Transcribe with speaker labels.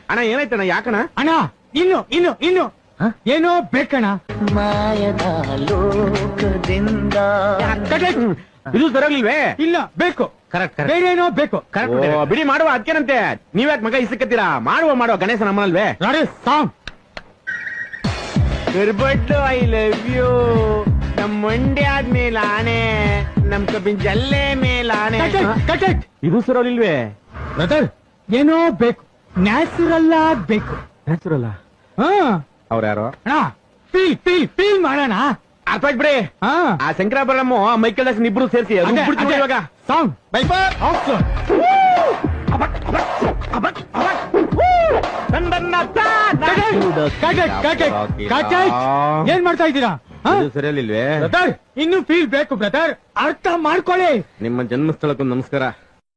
Speaker 1: ಅಣ್ಣ ಏನಾಯ್ತಣ್ಣ ಯಾಕಣ್ಣ
Speaker 2: ಅಣ್ಣ ಇನ್ನು ಏನೋ ಬೇಕಣ್ಣ
Speaker 3: ಮಾಯದ ಲೋಕದಿಂದ
Speaker 1: ಇದು ಸರಿಯಾಗ್ಲಿಲ್ವೇ
Speaker 2: ಇಲ್ಲ ಬೇಕು
Speaker 1: ಕರೆಕ್ಟ್
Speaker 2: ಬೇರೆ ಏನೋ ಬೇಕು
Speaker 1: ಬಿಡಿ ಮಾಡುವ ಅದಕ್ಕೇನಂತೆ ನೀವ್ಯಾಕೆ ಮಗ ಇಸಕತ್ತೀರಾ ಮಾಡುವ ಗಣೇಶ ನಮ್ಮನಲ್ವೇ
Speaker 2: ಸಾಂಗ್
Speaker 1: ಗರ್ಬಟ್ಟು ಐ ಲವ್ ಯು ನಮ್ ಮಂಡ್ಯ ಆದ್ಮೇಲೆ ಆನೆ ನಮ್ ಕಬ್ಬಿನ ಜಲ್ಲೆ ಮೇಲೆ ಆನೆ ಇದು ಸರಿಯಾಗ್ಲಿಲ್ವೇ
Speaker 2: ಬ್ರದರ್ ಏನೋ ಬೇಕು ನ್ಯಾಚುರಲ್ ಆಗ್ಬೇಕು
Speaker 1: ನ್ಯಾಚುರಲ್
Speaker 2: ಹಾ
Speaker 1: ಅವ್ರ ಯಾರು
Speaker 2: ಅಣ್ಣ ಫೀಲ್ ಮಾಡೋಣ
Speaker 1: ಅರ್ಥ ಬಿಡಿ ಆ ಶಂಕರಾಭರಣಮ್ಮ ಮೈಕಲ್ ದಾಸ್ ಇಬ್ರು ಸೇರಿಸಿ ಇವಾಗ
Speaker 2: ಸಾಂಗ್ ಏನ್ ಮಾಡ್ತಾ ಇದ್ದೀರಾ
Speaker 1: ಸರಿಯಲ್ಲಿಲ್ವೇ
Speaker 2: ಬ್ರದರ್ ಇನ್ನು ಫೀಲ್ ಬೇಕು ಬ್ರದರ್ ಅರ್ಥ ಮಾಡ್ಕೊಳ್ಳಿ
Speaker 1: ನಿಮ್ಮ ಜನ್ಮಸ್ಥಳಕ್ಕೂ ನಮಸ್ಕಾರ